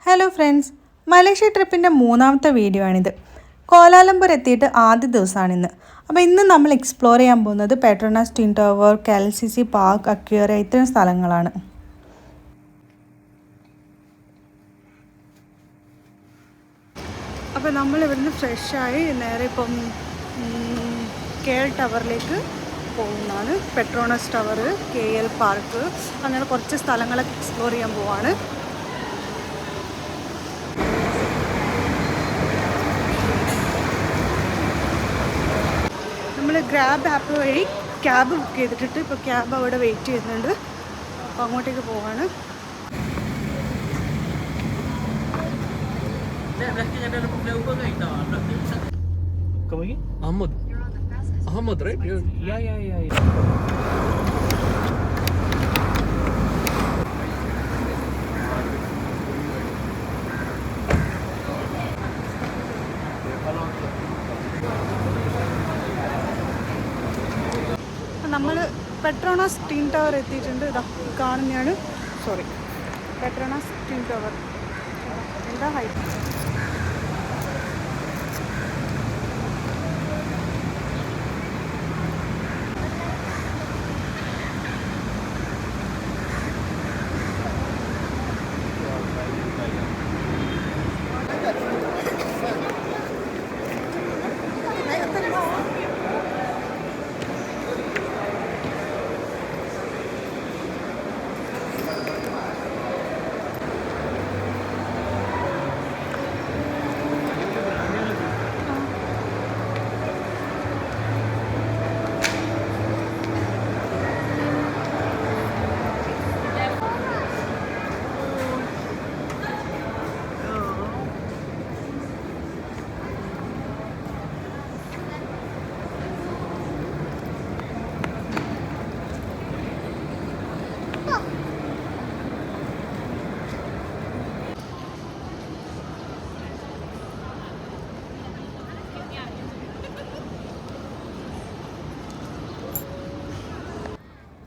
Hello friends, Malaysia ട്രിപ്പിൻ്റെ മൂന്നാമത്തെ video ആണിത്. കോലാലംപൂർ എത്തിയിട്ട് ആദ്യ ദിവസമാണിന്ന്. അപ്പോൾ ഇന്ന് നമ്മൾ എക്സ്പ്ലോർ ചെയ്യാൻ പോകുന്നത് Petronas twin tower, KLCC park, aquarium ഇത്തരം സ്ഥലങ്ങളാണ്. അപ്പോൾ നമ്മൾ ഇവിടുന്ന് ഫ്രഷായി നേരെ ഇപ്പം KL ടവറിലേക്ക് പോകുന്നതാണ്. പെട്രോണസ് ടവർ, KL പാർക്ക്, അങ്ങനെ കുറച്ച് സ്ഥലങ്ങളൊക്കെ എക്സ്പ്ലോർ ചെയ്യാൻ പോവാണ്. നമ്മൾ ഗ്രാബ് ആപ്പ് വഴി ക്യാബ് ബുക്ക് ചെയ്തിട്ട് ഇപ്പോൾ ക്യാബ് അവിടെ വെയിറ്റ് ചെയ്യുന്നുണ്ട്. അപ്പോൾ അങ്ങോട്ടേക്ക് പോവാണ്. Ahmad, right? Yeah. നമ്മൾ പെട്രോണസ് ട്വിൻ ടവർ എത്തിയിട്ടുണ്ട്. ഇതാ കാണുന്നതാണ്. പെട്രോണസ് ട്വിൻ ടവർ എന്താ ഹൈറ്റ്.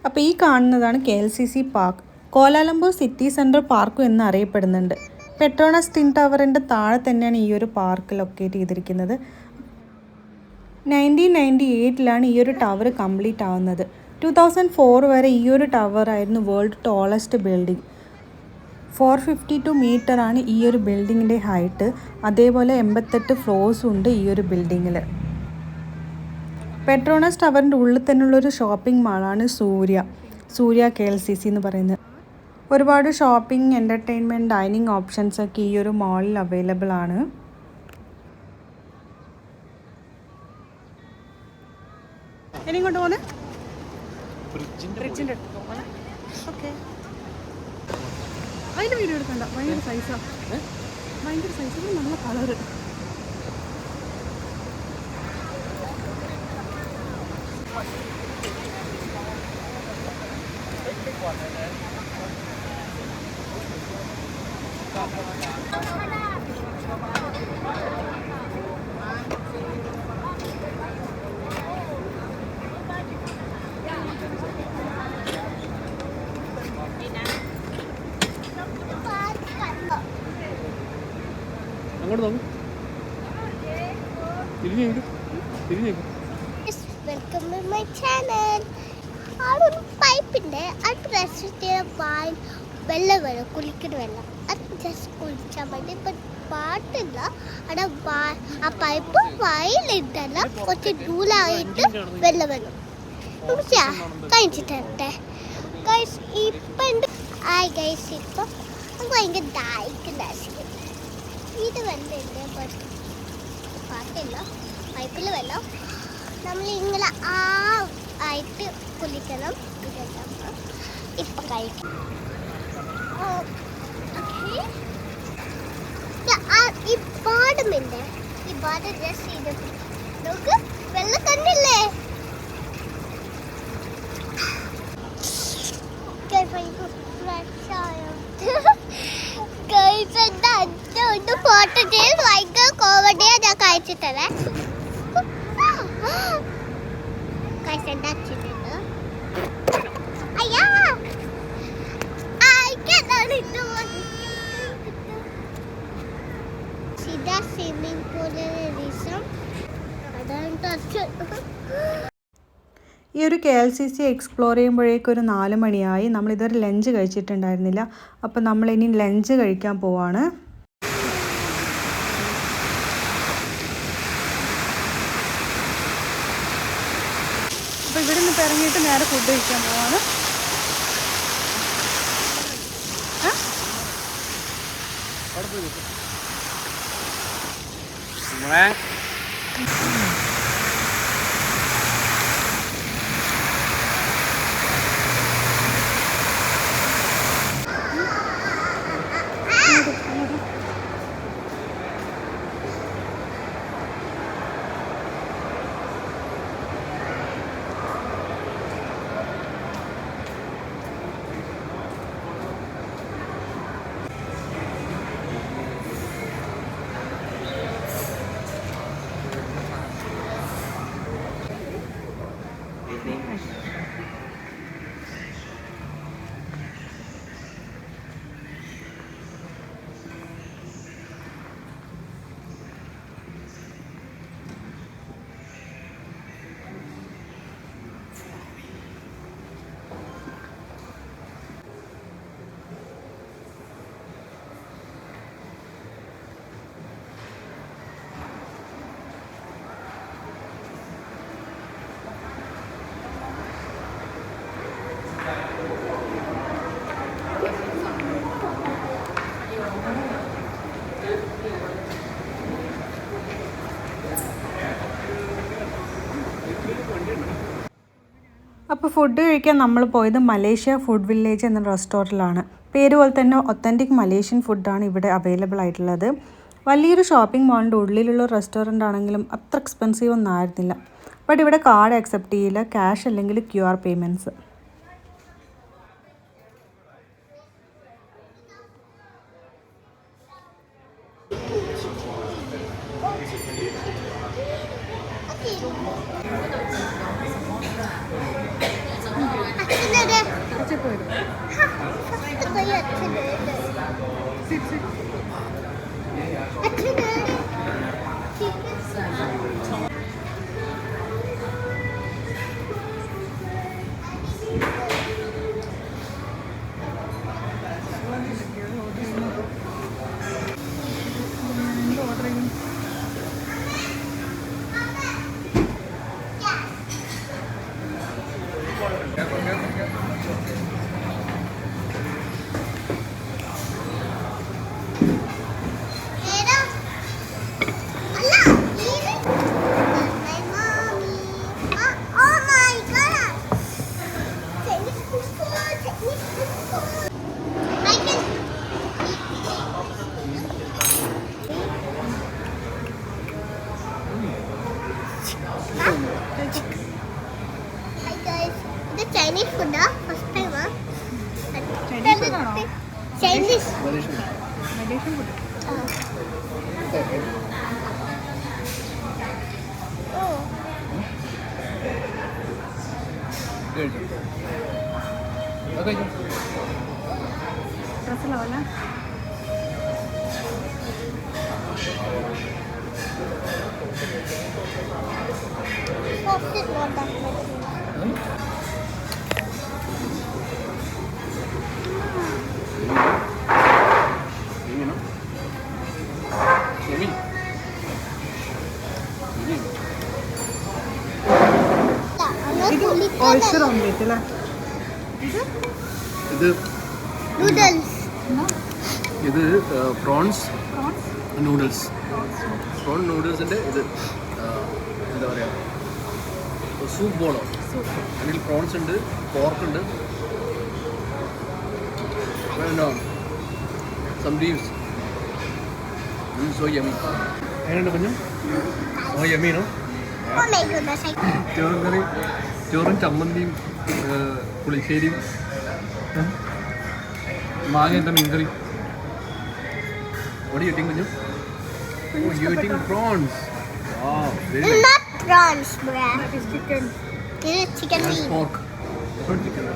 അപ്പോൾ ഈ കാണുന്നതാണ് KLCC park. Kuala Lumpur city central പാർക്കും എന്നറിയപ്പെടുന്നുണ്ട്. പെട്രോണസ് ട്വിൻ ടവറിൻ്റെ താഴെ തന്നെയാണ് ഈ ഒരു പാർക്ക് ലൊക്കേറ്റ് ചെയ്തിരിക്കുന്നത്. 1998 ഈ ഒരു ടവർ കംപ്ലീറ്റ് ആവുന്നത്. 2004 വരെ ഈ ഒരു ടവർ ആയിരുന്നു വേൾഡ് ടോളസ്റ്റ് ബിൽഡിംഗ്. 452 മീറ്ററാണ് ഈ ഒരു ബിൽഡിങ്ങിൻ്റെ ഹൈറ്റ്. അതേപോലെ 88 ഫ്ലോർസും ഉണ്ട് ഈ ഒരു ബിൽഡിങ്ങിൽ. പെട്രോണസ് ടവറിൻ്റെ ഉള്ളിൽ തന്നെയുള്ളൊരു ഷോപ്പിംഗ് മാളാണ് സൂര്യ KLCC എന്ന് പറയുന്നത്. ഒരുപാട് ഷോപ്പിംഗ്, എൻ്റർടൈൻമെൻറ്റ്, ഡൈനിങ് ഓപ്ഷൻസ് ഒക്കെ ഈ ഒരു മാളിൽ അവൈലബിൾ ആണ്. ഇനി ഇങ്ങോട്ട് പോകുന്നത് ഫ്രിഡ്ജിൻ്റെ അടുത്ത് പോകണം. ഓക്കെ, അതിൻ്റെ വീഡിയോ എടുക്കണ്ട. ഭയങ്കര സൈസാണ്, നല്ല കളറ്. അങ്ങോട്ട് നോക്ക്. Welcome to my channel. അവിടെ പൈപ്പിൻ്റെ അത് പ്രസ് ചെയ്താൽ വെള്ളം വരും, കുളിക്കുന്ന വെള്ളം. അത് ജസ്റ്റ് കുളിച്ചാൽ മതി. ഇപ്പം പാട്ടില്ല. അവിടെ ആ പൈപ്പ് വയലിട്ടല്ല, കുറച്ച് ദൂരായിട്ട് വെള്ളം വരും. കഴിച്ചിട്ടെ ഗൈസ്. ഇപ്പം ഉണ്ട് ഗൈസ്. ഇപ്പം ഭയങ്കര ദാഹിക്കുന്ന ഇത് വെള്ളം പാട്ടില്ല, പൈപ്പിൽ വെള്ളം. നമ്മൾ ഇങ്ങനെ ആയിട്ട് കുളിക്കണം. ഇതെല്ലാം ഇപ്പം കഴിക്കും. ഈ പാടുമില്ലേ, ഈ പാട് ജസ്റ്റ് ചെയ്ത് നോക്ക്. വെള്ളം തന്നില്ലേ ഫോട്ടോ ചെയ്ത് ഭയങ്കര കോമഡിയാ. ഞാൻ കഴിച്ചിട്ടേ കഴിച്ചിട്ടുണ്ട്. അയ്യാ സ്വിമ്മിംഗ് പൂളിലെ ദിവസം അതാണ് ടച്ച്. ഈ ഒരു KLCC എക്സ്പ്ലോർ ചെയ്യുമ്പോഴേക്കും ഒരു 4 മണിയായി. നമ്മളിതുവരെ ലഞ്ച് കഴിച്ചിട്ടുണ്ടായിരുന്നില്ല. അപ്പോൾ നമ്മളിനി ലഞ്ച് കഴിക്കാൻ പോവാണ്. അപ്പോൾ ഇവിടെ നിന്ന് ഇറങ്ങിയിട്ട് നേരെ ഫുഡ് കഴിക്കാൻ പോവാണ്. അപ്പോൾ ഫുഡ് കഴിക്കാൻ നമ്മൾ പോയത് മലേഷ്യ ഫുഡ് വില്ലേജ് എന്ന റെസ്റ്റോറൻറ്റിലാണ്. പേര് പോലെ തന്നെ ഒത്തൻറ്റിക് മലേഷ്യൻ ഫുഡാണ് ഇവിടെ അവൈലബിൾ ആയിട്ടുള്ളത്. വലിയൊരു ഷോപ്പിംഗ് മാളിൻ്റെ ഉള്ളിലുള്ള റെസ്റ്റോറൻ്റ് ആണെങ്കിലും അത്ര എക്സ്പെൻസീവ് ഒന്നും ആയിരുന്നില്ല. ബട്ട് ഇവിടെ കാർഡ് അക്സെപ്റ്റ് ചെയ്യില്ല, ക്യാഷ് അല്ലെങ്കിൽ QR payments. Chinese food, first time, Chinese. Malaysian food. Oh. ഡ്രസ്സിലാവല്ലേ? What's it not that much? Oyster omelette അല്ലേ? ഇത് Noodles. ഇത് പ്രോൺസ് നൂഡിൽസ്. പ്രോൺ നൂഡിൽസിൻ്റെ ഇത് എന്താ പറയുക, സൂപ്പ് ബോളോ. അതിൽ പ്രോൺസ് ഉണ്ട്, പോർക്ക് ഉണ്ട്, സം ലീവ്സ്. So yummy. എങ്ങനെയുണ്ട് കുഞ്ഞു? ഓ യമീനോ? Oh my goodness. ചോറും കറി, ചോറും ചമ്മന്തിയും പുളിശ്ശേരിയും മാങ്ങ മീൻകറി. What are you eating, Manju? Oh, you're eating prawns. Wow, very It's nice. not prawns, bruh. That is chicken. This is chicken That's meat. pork. That's not chicken.